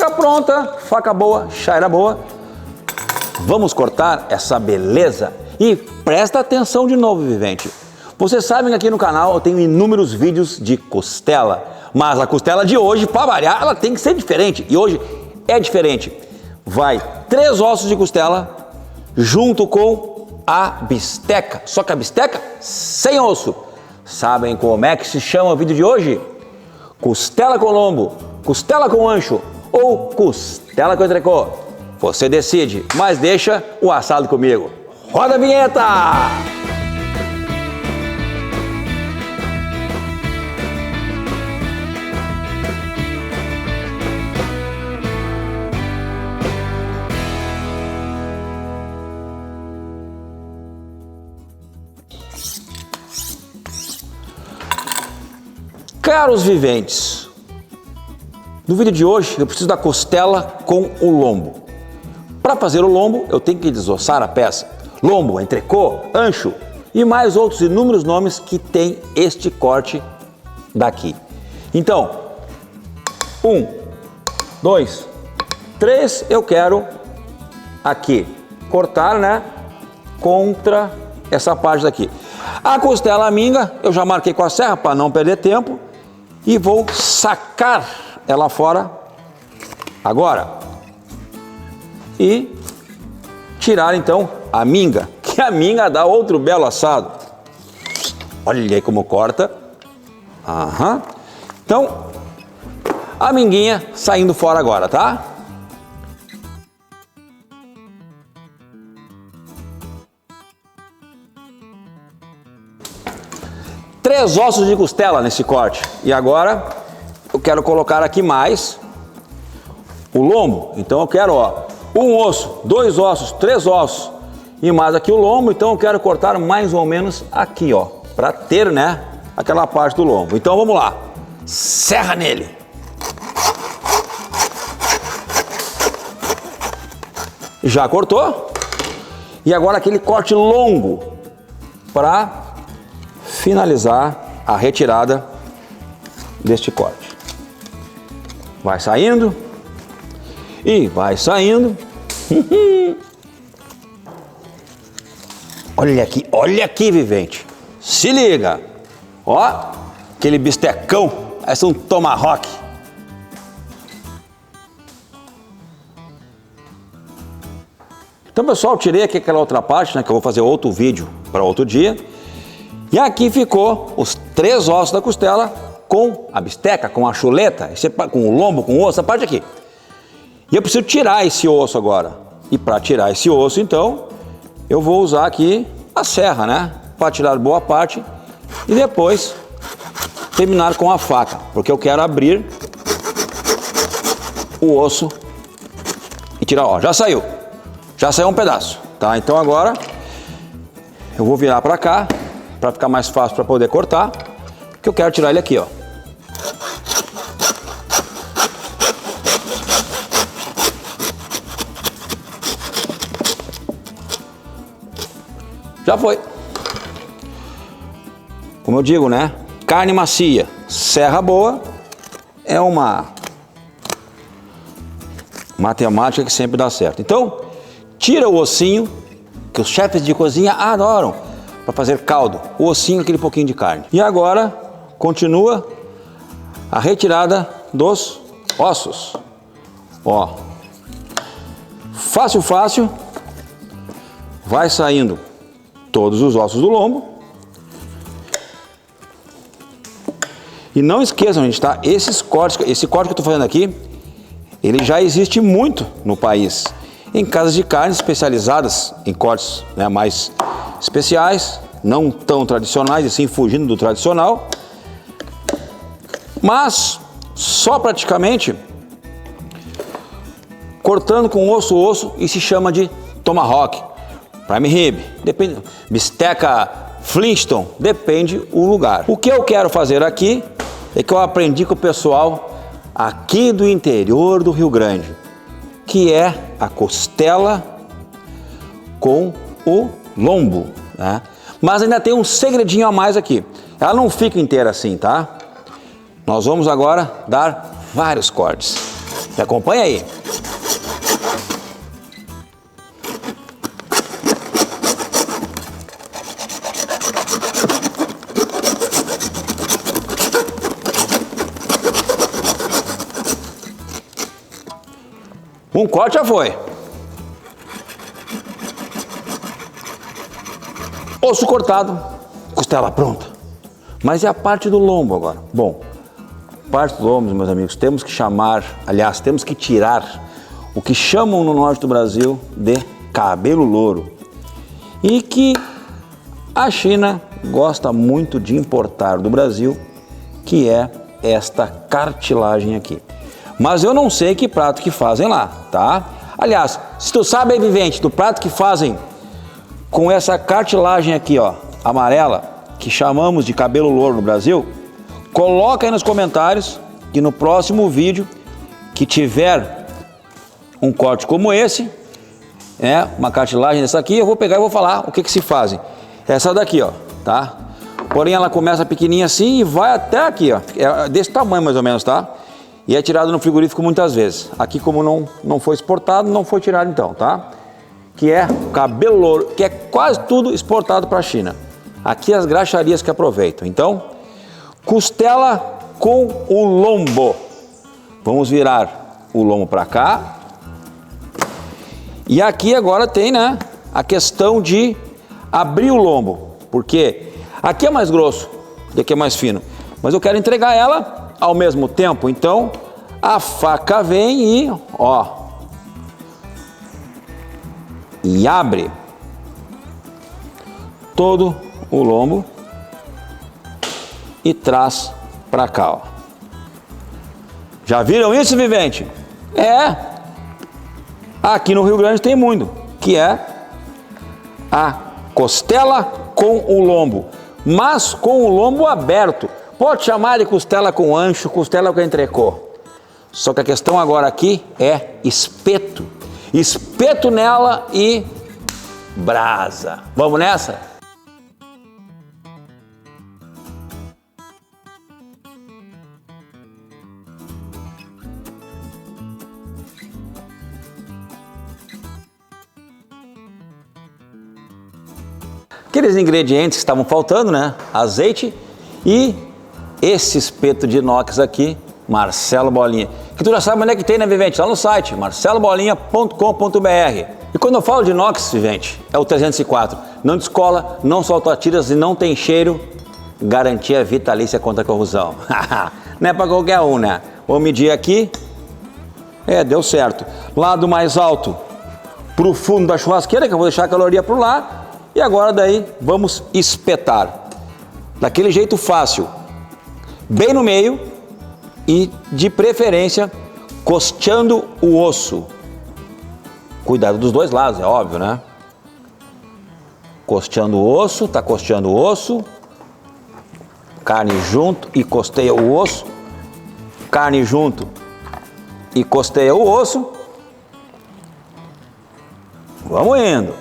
Faca pronta, faca boa, chaira boa. Vamos cortar essa beleza. E presta atenção de novo, vivente. Vocês sabem que aqui no canal eu tenho inúmeros vídeos de costela. Mas a costela de hoje, para variar, ela tem que ser diferente. E hoje é diferente. Vai 3 ossos de costela junto com a bisteca. Só que a bisteca sem osso. Sabem como é que se chama o vídeo de hoje? Costela com lombo, costela com ancho ou costela com entrecô? Você decide, mas deixa o assado comigo. Roda a vinheta! Caros viventes, no vídeo de hoje eu preciso da costela com o lombo. Para fazer o lombo eu tenho que desossar a peça. Lombo, entrecô, ancho e mais outros inúmeros nomes que tem este corte daqui. Então, 1, 2, 3, eu quero aqui cortar, né, contra essa parte daqui. A costela minga eu já marquei com a serra para não perder tempo. E vou sacar ela fora agora e tirar então a minga, que a minga dá outro belo assado. Olha aí como corta. Aham. Então, a minguinha saindo fora agora, tá? Três ossos de costela nesse corte. E agora eu quero colocar aqui mais o lombo. Então eu quero, ó, 1 osso, 2 ossos, 3 ossos e mais aqui o lombo. Então eu quero cortar mais ou menos aqui, ó, para ter, né, aquela parte do lombo. Então vamos lá. Serra nele. Já cortou? E agora aquele corte longo para finalizar a retirada deste corte. Vai saindo e vai saindo. Olha aqui, vivente. Se liga. Ó, aquele bistecão, esse é um tomahawk. Então, pessoal, tirei aqui aquela outra parte, né, que eu vou fazer outro vídeo para outro dia. E aqui ficou os 3 ossos da costela com a bisteca, com a chuleta, com o lombo, com o osso, essa parte aqui. E eu preciso tirar esse osso agora. E para tirar esse osso, então, eu vou usar aqui a serra, né? Para tirar boa parte e depois terminar com a faca, porque eu quero abrir o osso e tirar, ó, já saiu um pedaço, tá? Então agora eu vou virar para cá, para ficar mais fácil para poder cortar, que eu quero tirar ele aqui, ó. Já foi. Como eu digo, né? Carne macia, serra boa, é uma matemática que sempre dá certo. Então, tira o ossinho, que os chefes de cozinha adoram, para fazer caldo, o ossinho, aquele pouquinho de carne. E agora, continua a retirada dos ossos. Ó, fácil, fácil, vai saindo todos os ossos do lombo. E não esqueçam, gente, tá? Esse corte que eu tô fazendo aqui, ele já existe muito no país. Em casas de carne especializadas em cortes, né, mais especiais, não tão tradicionais, assim, fugindo do tradicional. Mas só praticamente cortando com osso, e se chama de tomahawk, prime rib, depende, bisteca Flintstone, depende o lugar. O que eu quero fazer aqui é que eu aprendi com o pessoal aqui do interior do Rio Grande, que é a costela com o lombo, né? Mas ainda tem um segredinho a mais aqui. Ela não fica inteira assim, tá? Nós vamos agora dar vários cortes. Me acompanha aí. Um corte já foi. Osso cortado, costela pronta. Mas e a parte do lombo agora? Bom, parte do lombo, meus amigos, temos que chamar, aliás, temos que tirar o que chamam no norte do Brasil de cabelo louro. E que a China gosta muito de importar do Brasil, que é esta cartilagem aqui. Mas eu não sei que prato que fazem lá, tá? Aliás, se tu sabe aí, vivente, do prato que fazem com essa cartilagem aqui, ó, amarela, que chamamos de cabelo louro no Brasil, coloca aí nos comentários que no próximo vídeo que tiver um corte como esse, uma cartilagem dessa aqui, eu vou pegar e vou falar o que que se fazem. Essa daqui, ó, tá? Porém ela começa pequenininha assim e vai até aqui, ó, é desse tamanho mais ou menos, tá? E é tirado no frigorífico muitas vezes. Aqui, como não foi exportado, não foi tirado então, tá? Que é cabelo louro, que é quase tudo exportado para a China. Aqui as graxarias que aproveitam. Então, costela com o lombo. Vamos virar o lombo para cá. E aqui agora tem, né, a questão de abrir o lombo. Porque aqui é mais grosso e aqui é mais fino. Mas eu quero entregar ela ao mesmo tempo, então a faca vem e, ó, e abre todo o lombo e traz para cá, ó. Já viram isso, vivente? Aqui no Rio Grande tem muito, que é a costela com o lombo, mas com o lombo aberto. Pode chamar de costela com ancho, costela com entrecô. Só que a questão agora aqui é espeto. Espeto nela e brasa. Vamos nessa? Aqueles ingredientes que estavam faltando, né? Azeite e esse espeto de inox aqui, Marcelo Bolinha, que tu já sabe onde é que tem, né, vivente? Lá no site, marcelobolinha.com.br. E quando eu falo de inox, vivente, é o 304. Não descola, não solta tiras e não tem cheiro. Garantia vitalícia contra a corrosão. Não é para qualquer um, né? Vou medir aqui. Deu certo. Lado mais alto pro fundo da churrasqueira, que eu vou deixar a caloria por lá. E agora daí vamos espetar. Daquele jeito fácil. Bem no meio e, de preferência, costeando o osso. Cuidado dos dois lados, é óbvio, né? Costeando o osso, tá costeando o osso. Carne junto e costeia o osso. Carne junto e costeia o osso. Vamos indo.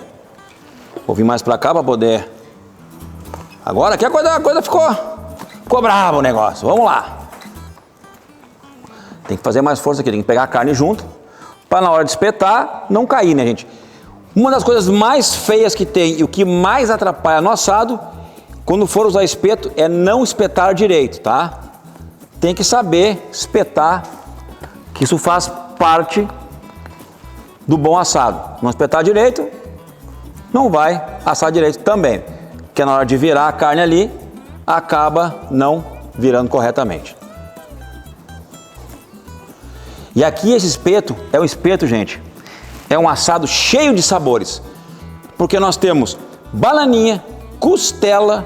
Vou vir mais pra cá para poder... Agora aqui a coisa ficou brava o negócio. Vamos lá. Tem que fazer mais força aqui, tem que pegar a carne junto, para na hora de espetar, não cair, né, gente? Uma das coisas mais feias que tem e o que mais atrapalha no assado, quando for usar espeto, é não espetar direito, tá? Tem que saber espetar, que isso faz parte do bom assado. Não espetar direito, não vai assar direito também. Porque na hora de virar a carne ali, acaba não virando corretamente. E aqui esse espeto, é um espeto, gente, é um assado cheio de sabores. Porque nós temos bananinha, costela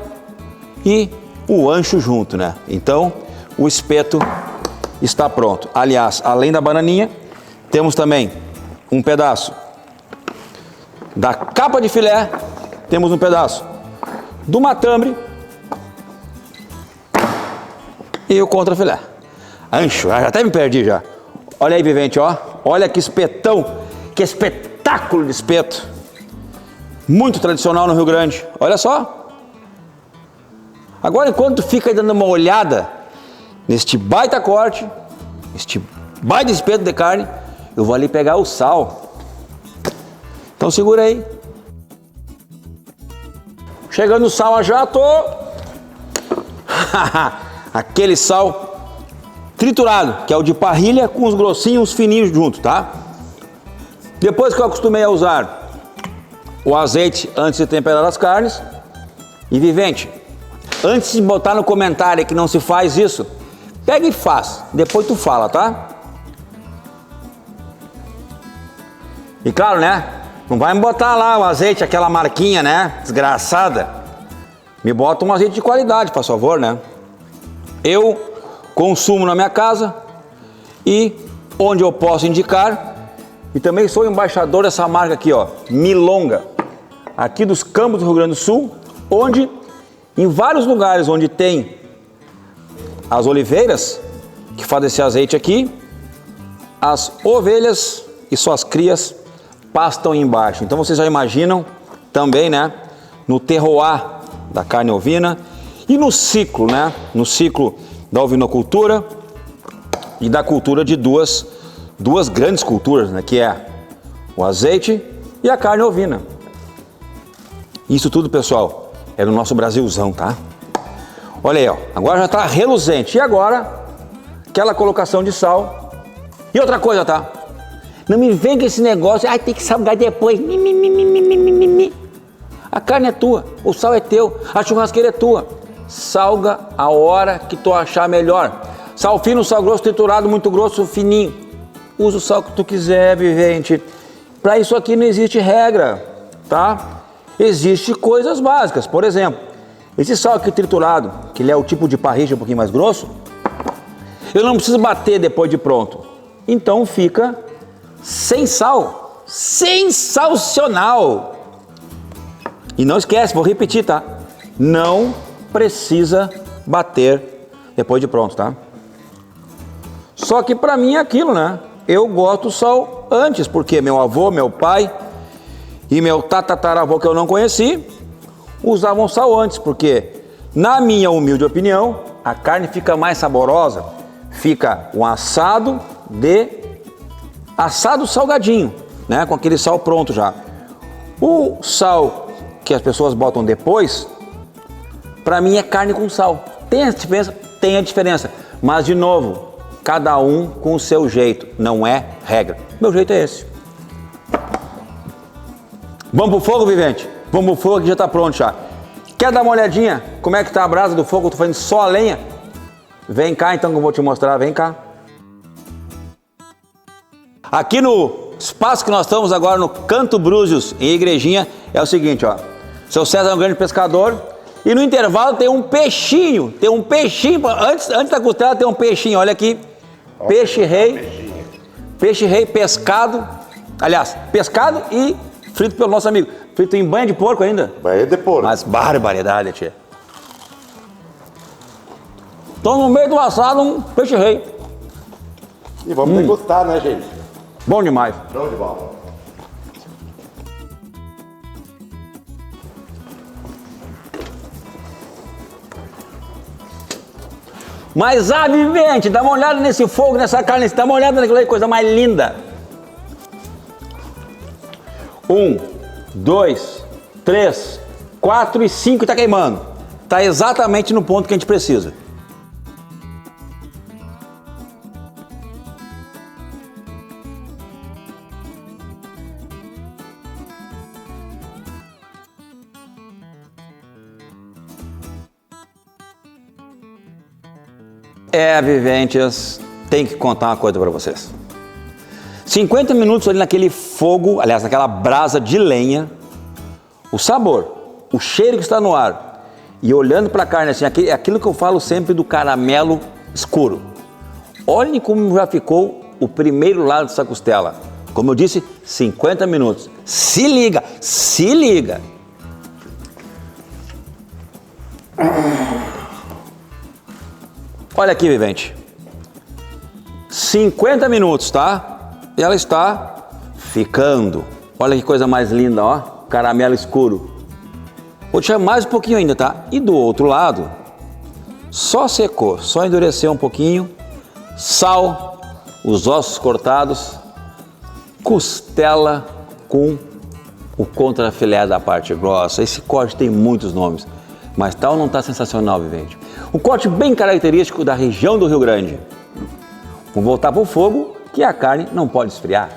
e o ancho junto, né? Então, o espeto está pronto. Aliás, além da bananinha, temos também um pedaço da capa de filé, temos um pedaço do matambre e o contrafilé. Ancho, já até me perdi já. Olha aí, vivente, ó. Olha que espetão, que espetáculo de espeto. Muito tradicional no Rio Grande. Olha só. Agora, enquanto fica aí dando uma olhada neste baita corte, este baita espeto de carne, eu vou ali pegar o sal. Então segura aí. Chegando o sal a jato. Aquele sal triturado, que é o de parrilha com os grossinhos, os fininhos junto, tá? Depois que eu acostumei a usar o azeite antes de temperar as carnes. E vivente, antes de botar no comentário que não se faz isso, pega e faz, depois tu fala, tá? E claro, né? Não vai me botar lá o azeite, aquela marquinha, né? Desgraçada. Me bota um azeite de qualidade, por favor, né? Eu consumo na minha casa e onde eu posso indicar. E também sou embaixador dessa marca aqui, ó, Milonga. Aqui dos Campos do Rio Grande do Sul, onde em vários lugares onde tem as oliveiras que fazem esse azeite aqui, as ovelhas e suas crias pastam embaixo. Então vocês já imaginam também, né, no terroir da carne ovina e no ciclo, né, no ciclo da ovinocultura e da cultura de duas grandes culturas, né, que é o azeite e a carne ovina. Isso tudo, pessoal, é no nosso Brasilzão, tá? Olha aí, ó, agora já tá reluzente. E agora, aquela colocação de sal. E outra coisa, tá? Não me vem com esse negócio, ai, tem que salgar depois. A carne é tua, o sal é teu, a churrasqueira é tua. Salga a hora que tu achar melhor. Sal fino, sal grosso, triturado, muito grosso, fininho. Usa o sal que tu quiser, vivente. Para isso aqui não existe regra, tá? Existem coisas básicas. Por exemplo, esse sal aqui triturado, que ele é o tipo de parrilha um pouquinho mais grosso, eu não preciso bater depois de pronto. Então fica sem sal. Sensacional! E não esquece, vou repetir, tá? Não precisa bater depois de pronto, tá? Só que para mim é aquilo, né? Eu gosto do sal antes, porque meu avô, meu pai e meu tataravô, que eu não conheci, usavam sal antes, porque, na minha humilde opinião, a carne fica mais saborosa, fica um assado salgadinho, né? Com aquele sal pronto já. O sal que as pessoas botam depois, para mim é carne com sal. Tem a diferença? Tem a diferença, mas de novo, cada um com o seu jeito, não é regra. Meu jeito é esse. Vamos pro fogo, vivente? Vamos pro fogo que já tá pronto já. Quer dar uma olhadinha como é que tá a brasa do fogo? Eu tô fazendo só a lenha. Vem cá então que eu vou te mostrar, vem cá. Aqui no espaço que nós estamos agora no Canto Brúzios, em Igrejinha, é o seguinte, ó. Seu César é um grande pescador e no intervalo tem um peixinho, antes da costela tem um peixinho, olha aqui. Peixe rei pescado, aliás, pescado e frito pelo nosso amigo. Frito em banha de porco ainda? Banha de porco. Mas barbaridade, tia. Tô no meio do assado um peixe rei. E vamos degustar, né, gente? Bom demais. Show de bola. Mas, vivente, dá uma olhada nesse fogo, nessa carne, dá uma olhada naquela coisa mais linda. 1, 2, 3, 4 e 5 tá queimando. Tá exatamente no ponto que a gente precisa. Viventes, tem que contar uma coisa para vocês. 50 minutos ali naquele fogo, aliás, naquela brasa de lenha, o sabor, o cheiro que está no ar, e olhando para a carne assim, aquilo que eu falo sempre do caramelo escuro. Olhem como já ficou o primeiro lado dessa costela. Como eu disse, 50 minutos. Se liga, se liga. Olha aqui, vivente. 50 minutos, tá? E ela está ficando. Olha que coisa mais linda, ó. Caramelo escuro. Vou deixar mais um pouquinho ainda, tá? E do outro lado, só secou, só endureceu um pouquinho. Sal, os ossos cortados, costela com o contrafilé da parte grossa. Esse corte tem muitos nomes, mas tal não está sensacional, vivente. Um corte bem característico da região do Rio Grande. Vamos voltar para o fogo, que a carne não pode esfriar.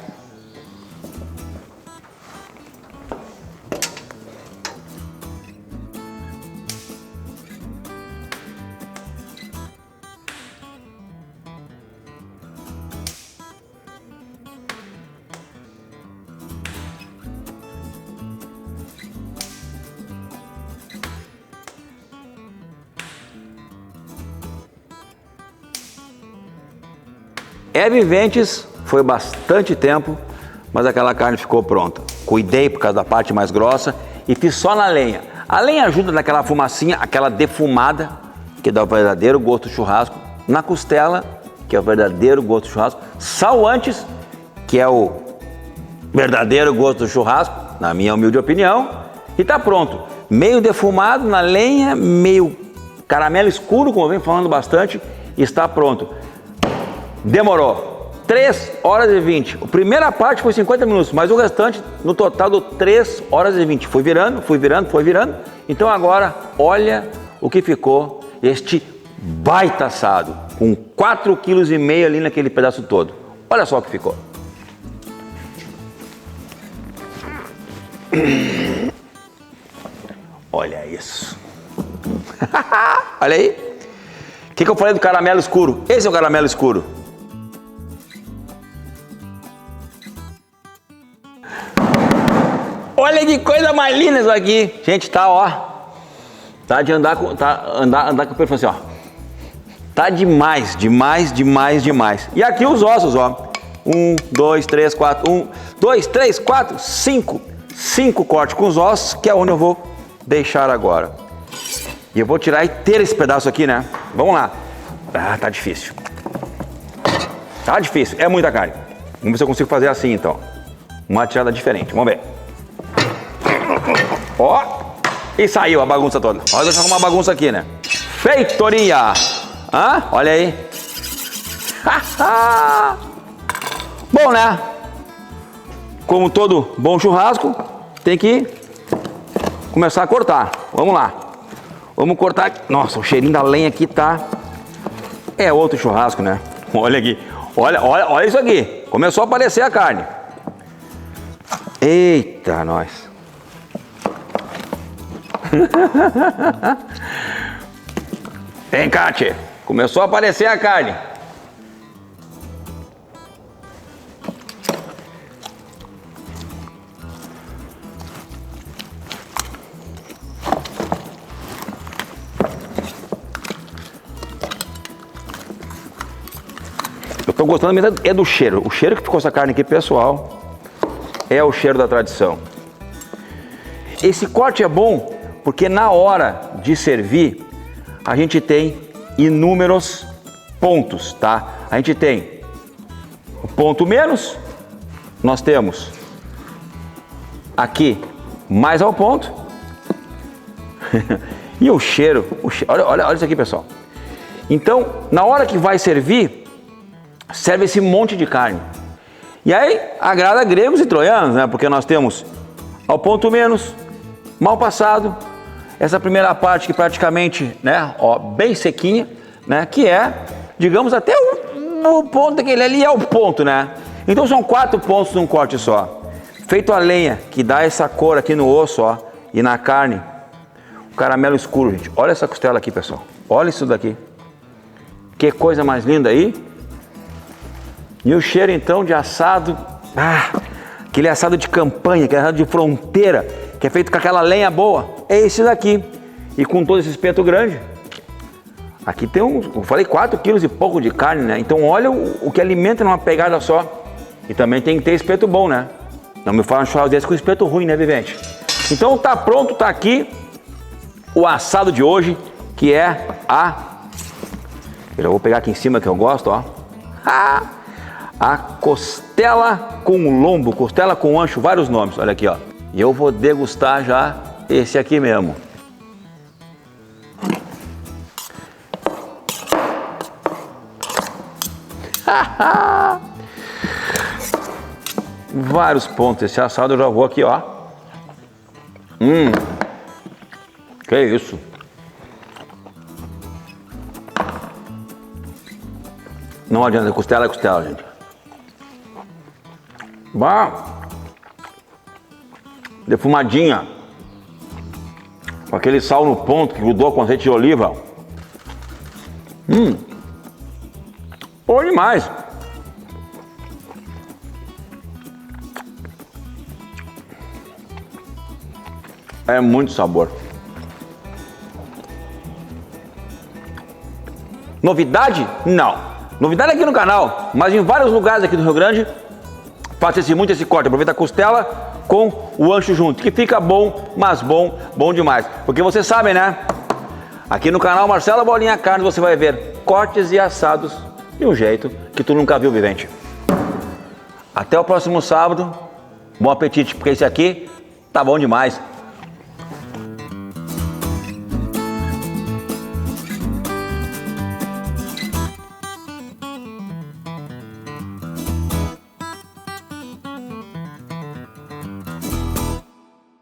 Viventes, foi bastante tempo, mas aquela carne ficou pronta. Cuidei por causa da parte mais grossa e fiz só na lenha. A lenha ajuda naquela fumacinha, aquela defumada, que dá o verdadeiro gosto do churrasco. Na costela, que é o verdadeiro gosto do churrasco. Sal antes, que é o verdadeiro gosto do churrasco, na minha humilde opinião. E tá pronto. Meio defumado na lenha, meio caramelo escuro, como eu venho falando bastante, está pronto. Demorou 3 horas e 20. A primeira parte foi 50 minutos, mas o restante, no total, deu 3 horas e 20. Foi virando, foi virando, foi virando. Então agora, olha o que ficou este baita assado, com 4,5 kg ali naquele pedaço todo. Olha só o que ficou. Olha isso. Olha aí. O que eu falei do caramelo escuro? Esse é o caramelo escuro. Olha que coisa mais linda isso aqui. Gente, tá, ó. Tá de andar com... andar com o perfil assim, ó. Tá demais, demais, demais, demais. E aqui os ossos, ó. 1, 2, 3, 4. 1, 2, 3, 4, 5. 5 cortes com os ossos, que é onde eu vou deixar agora. E eu vou tirar inteiro esse pedaço aqui, né? Vamos lá. Ah, tá difícil. Tá difícil. É muita carne. Vamos ver se eu consigo fazer assim, então. Uma tirada diferente. Vamos ver. Ó, e saiu a bagunça toda. Olha, deixa eu arrumar uma bagunça aqui, né? Feitoria! Hã? Olha aí. Bom, né? Como todo bom churrasco, tem que começar a cortar. Vamos lá. Vamos cortar. Nossa, o cheirinho da lenha aqui tá... É outro churrasco, né? Olha aqui. Olha isso aqui. Começou a aparecer a carne. Eita, nós. Vem cá, tchê. Começou a aparecer a carne. Eu tô gostando mesmo é do cheiro. O cheiro que ficou essa carne aqui, pessoal, é o cheiro da tradição. Esse corte é bom porque na hora de servir, a gente tem inúmeros pontos, tá? A gente tem o ponto menos, nós temos aqui mais ao ponto, e o cheiro, olha isso aqui, pessoal. Então, na hora que vai servir, serve esse monte de carne. E aí, agrada gregos e troianos, né? Porque nós temos ao ponto menos, mal passado, essa primeira parte que praticamente, né, ó, bem sequinha, né, que é, digamos, até o ponto daquele ali é o ponto, né? Então são 4 pontos num corte só. Feito a lenha, que dá essa cor aqui no osso, ó, e na carne, o caramelo escuro, gente. Olha essa costela aqui, pessoal. Olha isso daqui. Que coisa mais linda aí. E o cheiro, então, de assado, aquele assado de campanha, aquele assado de fronteira, que é feito com aquela lenha boa, é esse daqui. E com todo esse espeto grande. Aqui tem eu falei 4 quilos e pouco de carne, né? Então olha o que alimenta numa pegada só. E também tem que ter espeto bom, né? Não me fala um churrasco desse com espeto ruim, né, vivente? Então tá pronto, tá aqui o assado de hoje, que é eu já vou pegar aqui em cima que eu gosto, ó. A costela com lombo, costela com ancho, vários nomes, olha aqui, ó. E eu vou degustar já esse aqui mesmo. vários pontos. Esse assado eu já vou aqui, ó. Que isso? Não adianta, costela é costela, gente. Bah! Defumadinha. Com aquele sal no ponto que grudou com azeite de oliva. Bom demais. É muito sabor. Novidade? Não. Novidade aqui no canal, mas em vários lugares aqui do Rio Grande faz-se muito esse corte. Aproveita a costela com o ancho junto, que fica bom, mas bom demais. Porque vocês sabem, né? Aqui no canal Marcelo Bolinha Carnes você vai ver cortes e assados de um jeito que tu nunca viu, vivente. Até o próximo sábado. Bom apetite, porque esse aqui tá bom demais.